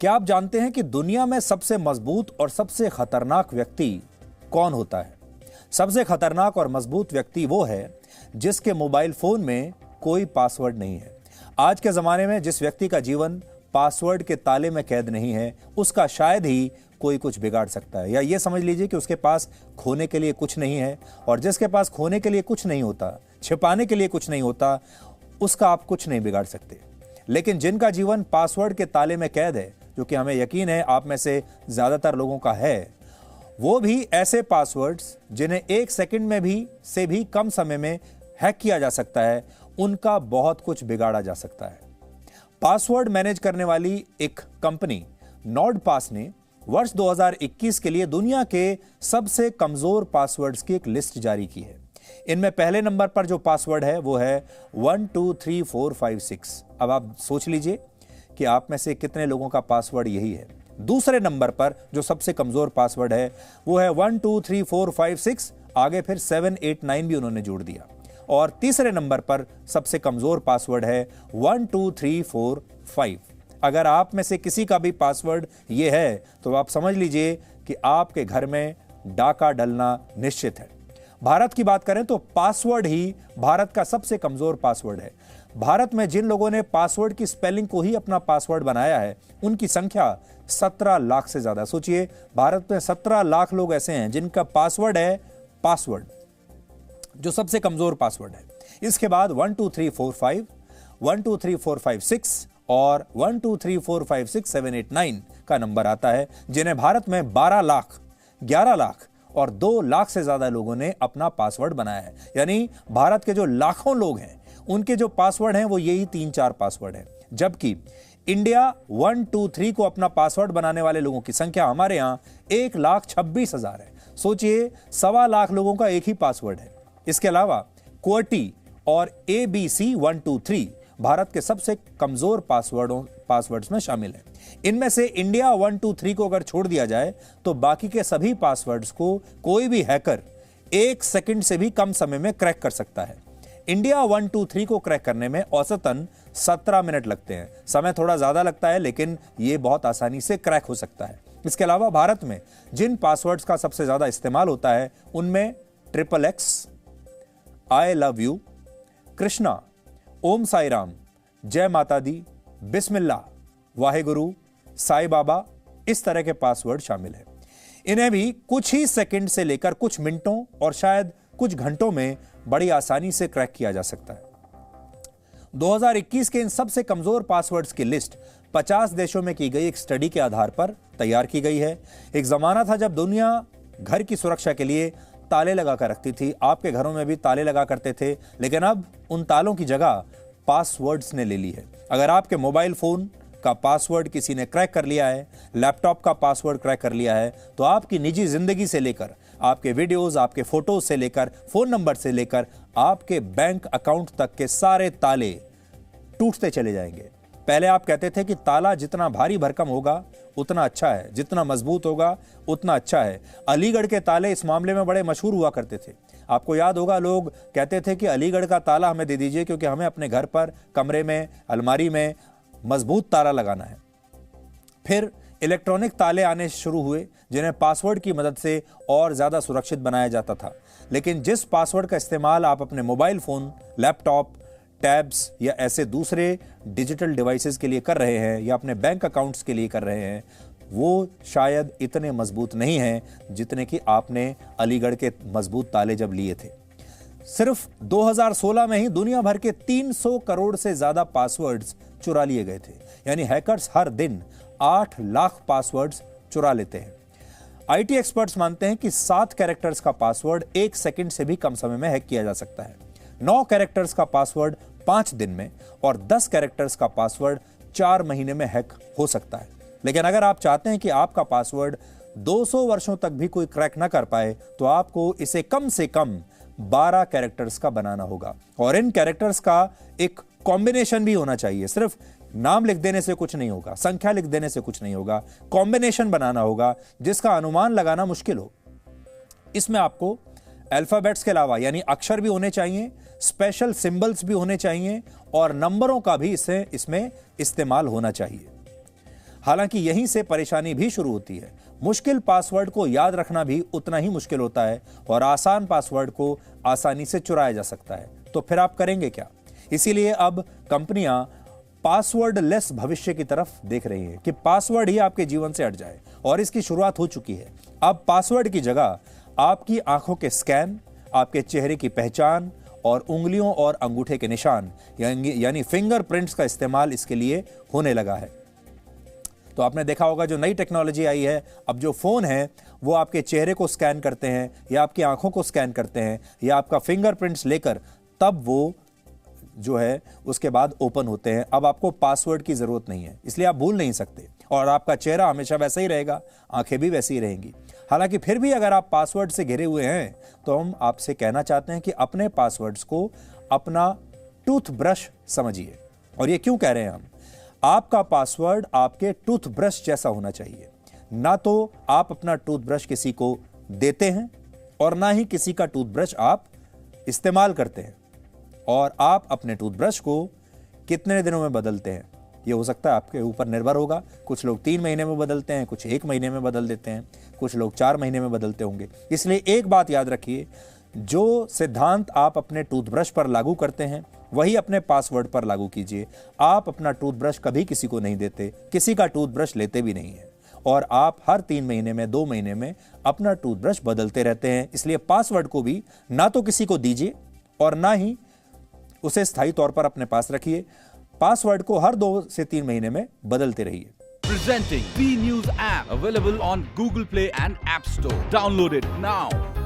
क्या आप जानते हैं कि दुनिया में सबसे मजबूत और सबसे खतरनाक व्यक्ति कौन होता है? सबसे खतरनाक और मजबूत व्यक्ति वो है जिसके मोबाइल फोन में कोई पासवर्ड नहीं है। आज के जमाने में जिस व्यक्ति का जीवन पासवर्ड के ताले में कैद नहीं है, उसका शायद ही कोई कुछ बिगाड़ सकता है। या ये समझ लीजिए कि उसके पास खोने के लिए कुछ नहीं है, और जिसके पास खोने के लिए कुछ नहीं होता, छिपाने के लिए कुछ नहीं होता, उसका आप कुछ नहीं बिगाड़ सकते। लेकिन जिनका जीवन पासवर्ड के ताले में कैद है, जो कि हमें यकीन है आप में से ज्यादातर लोगों का है, वो भी ऐसे पासवर्ड्स जिन्हें 1 सेकंड में भी कम समय में हैक किया जा सकता है, उनका बहुत कुछ बिगाड़ा जा सकता है। पासवर्ड मैनेज करने वाली एक कंपनी नॉर्डपास ने वर्ष 2021 के लिए दुनिया के सबसे कमजोर पासवर्ड्स की एक लिस्ट जारी की है। इनमें पहले नंबर पर जो पासवर्ड है वो है 123456। अब आप सोच लीजिए कि आप में से कितने लोगों का पासवर्ड यही है। दूसरे नंबर पर जो सबसे कमजोर पासवर्ड है वो है 123456, आगे फिर 789 भी उन्होंने जोड़ दिया। और तीसरे नंबर पर सबसे कमजोर पासवर्ड है 12345। अगर आप में से किसी का भी पासवर्ड ये है तो आप समझ लीजिए कि आपके घर में डाका डलना निश्चित है। भारत की बात करें तो पासवर्ड ही भारत का सबसे कमजोर पासवर्ड है। भारत में जिन लोगों ने पासवर्ड की स्पेलिंग को ही अपना पासवर्ड बनाया है, उनकी संख्या 17 लाख से ज्यादा। सोचिए, भारत में 17 लाख लोग ऐसे हैं जिनका पासवर्ड है पासवर्ड, जो सबसे कमजोर पासवर्ड है। इसके बाद 12345, 1234556 और 123456789 का नंबर आता है, जिन्हें भारत में 12 लाख, 11 लाख और 2 लाख से ज्यादा लोगों ने अपना पासवर्ड बनाया है। यानी भारत के जो लाखों लोग हैं, उनके जो पासवर्ड हैं वो यही 3-4 पासवर्ड हैं। जबकि इंडिया 123 को अपना पासवर्ड बनाने वाले लोगों की संख्या हमारे यहां 1,26,000 है। सोचिए, 1.25 लाख लोगों का एक ही पासवर्ड है। इसके अलावा क्वर्टी और ABC 123 भारत के सबसे कमजोर पासवर्ड्स में शामिल है। इनमें से इंडिया 123 को अगर छोड़ दिया जाए तो बाकी के सभी पासवर्ड्स को कोई भी हैकर 1 सेकंड से भी कम समय में क्रैक कर सकता है। इंडिया 123 को क्रैक करने में औसतन 17 मिनट लगते हैं। समय थोड़ा ज्यादा लगता है, लेकिन यह बहुत आसानी से क्रैक हो सकता है। इसके अलावा भारत में जिन पासवर्ड्स का सबसे ज्यादा इस्तेमाल होता है उनमें XXX, I love you, Krishna, ओम साई राम, जय माता दी, बिस्मिल्लाह, वाहेगुरु, साईं बाबा, इस तरह के पासवर्ड शामिल है। इन्हें भी कुछ ही सेकंड से लेकर कुछ मिनटों और शायद कुछ घंटों में बड़ी आसानी से क्रैक किया जा सकता है। 2021 के इन सबसे कमजोर पासवर्ड्स की लिस्ट 50 देशों में की गई एक स्टडी के आधार पर तैयार की गई है। एक जमाना था जब दुनिया घर की सुरक्षा के लिए ताले लगा कर रखती थी। आपके घरों में भी ताले लगा करते थे, लेकिन अब उन तालों की जगह पासवर्ड्स ने ले ली है। अगर आपके मोबाइल फोन का पासवर्ड किसी ने क्रैक कर लिया है, लैपटॉप का पासवर्ड क्रैक कर लिया है, तो आपकी निजी जिंदगी से लेकर आपके वीडियोस, आपके फोटोज से लेकर फोन नंबर से लेकर आपके बैंक अकाउंट तक के सारे ताले टूटते चले जाएंगे। पहले आप कहते थे कि ताला जितना भारी भरकम होगा उतना अच्छा है, जितना मजबूत होगा उतना अच्छा है। अलीगढ़ के ताले इस मामले में बड़े मशहूर हुआ करते थे। आपको याद होगा, लोग कहते थे कि अलीगढ़ का ताला हमें दे दीजिए क्योंकि हमें अपने घर पर, कमरे में, अलमारी में मजबूत ताला लगाना है। फिर इलेक्ट्रॉनिक ताले आने शुरू हुए जिन्हें पासवर्ड की मदद से और ज्यादा सुरक्षित बनाया जाता था। लेकिन जिस पासवर्ड का इस्तेमाल आप अपने मोबाइल फोन, लैपटॉप, टैब्स या ऐसे दूसरे डिजिटल डिवाइसेस के लिए कर रहे हैं या अपने बैंक अकाउंट्स के लिए कर रहे हैं, वो शायद इतने मजबूत नहीं हैं जितने कि आपने अलीगढ़ के मजबूत ताले जब लिए थे। सिर्फ 2016 में ही दुनिया भर के 300 करोड़ से ज्यादा पासवर्ड्स चुरा लिए गए थे। यानी हैकर्स हर दिन 8 लाख पासवर्ड्स चुरा लेते हैं। आईटी एक्सपर्ट्स मानते हैं कि 7 कैरेक्टर्स का पासवर्ड 1 सेकंड से भी कम समय में हैक किया जा सकता है। 9 कैरेक्टर्स का पासवर्ड 5 दिन में और 10 कैरेक्टर्स का पासवर्ड 4 महीने में हैक हो सकता है। लेकिन अगर आप चाहते हैं कि आपका पासवर्ड 200 वर्षों तक भी कोई क्रैक ना कर पाए, तो आपको इसे कम से कम 12 कैरेक्टर्स का बनाना होगा। और इन कैरेक्टर्स का एक कॉम्बिनेशन भी होना चाहिए। सिर्फ नाम लिख देने से कुछ नहीं होगा, संख्या लिख देने से कुछ नहीं होगा, कॉम्बिनेशन बनाना होगा जिसका अनुमान लगाना मुश्किल हो। इसमें आपको अल्फाबेट्स के अलावा यानी अक्षर भी होने चाहिए, स्पेशल सिंबल्स भी होने चाहिए और नंबरों का भी इसमें इस्तेमाल होना चाहिए। हालांकि यहीं से परेशानी भी शुरू होती है। मुश्किल पासवर्ड को याद रखना भी उतना ही मुश्किल होता है और आसान पासवर्ड को आसानी से चुराया जा सकता है। तो फिर आप करेंगे क्या? इसीलिए अब कंपनियां पासवर्ड लेस भविष्य की तरफ देख रही हैं कि पासवर्ड ही आपके जीवन से हट जाए, और इसकी शुरुआत हो चुकी है। अब पासवर्ड की जगह आपकी आंखों के स्कैन, आपके चेहरे की पहचान और उंगलियों और अंगूठे के निशान यानी फिंगरप्रिंट्स का इस्तेमाल इसके लिए होने लगा है। तो आपने देखा होगा जो नई टेक्नोलॉजी आई है, अब जो फोन है वो आपके चेहरे को स्कैन करते हैं या आपकी आंखों को स्कैन करते हैं या आपका फिंगरप्रिंट्स लेकर तब वो जो है उसके बाद ओपन होते हैं। अब आपको पासवर्ड की जरूरत नहीं है, इसलिए आप भूल नहीं सकते और आपका चेहरा हमेशा वैसा ही रहेगा, आंखें भी वैसी ही रहेंगी। हालांकि फिर भी अगर आप पासवर्ड से घिरे हुए हैं तो हम आपसे कहना चाहते हैं कि अपने पासवर्ड्स को अपना टूथब्रश समझिए। और ये क्यों कह रहे हैं हम? आपका पासवर्ड आपके टूथब्रश जैसा होना चाहिए। ना तो आप अपना टूथब्रश किसी को देते हैं और ना ही किसी का टूथब्रश आप इस्तेमाल करते हैं। और आप अपने टूथब्रश को कितने दिनों में बदलते हैं ये हो सकता है आपके ऊपर निर्भर होगा। कुछ लोग 3 महीने में बदलते हैं, कुछ 1 महीने में बदल देते हैं, कुछ लोग 4 महीने में बदलते होंगे। इसलिए एक बात याद रखिए, जो सिद्धांत आप अपने टूथब्रश पर लागू करते हैं वही अपने पासवर्ड पर लागू कीजिए। आप अपना टूथब्रश कभी किसी को नहीं देते, किसी का टूथब्रश लेते भी नहीं है, और आप हर 3 महीने में 2 महीने में अपना टूथब्रश बदलते रहते हैं। इसलिए पासवर्ड को भी ना तो किसी को दीजिए और ना ही उसे स्थायी तौर पर अपने पास रखिए। पासवर्ड को हर 2 से 3 महीने में बदलते रहिए। Presenting B News app available on Google Play and App Store. Download it now.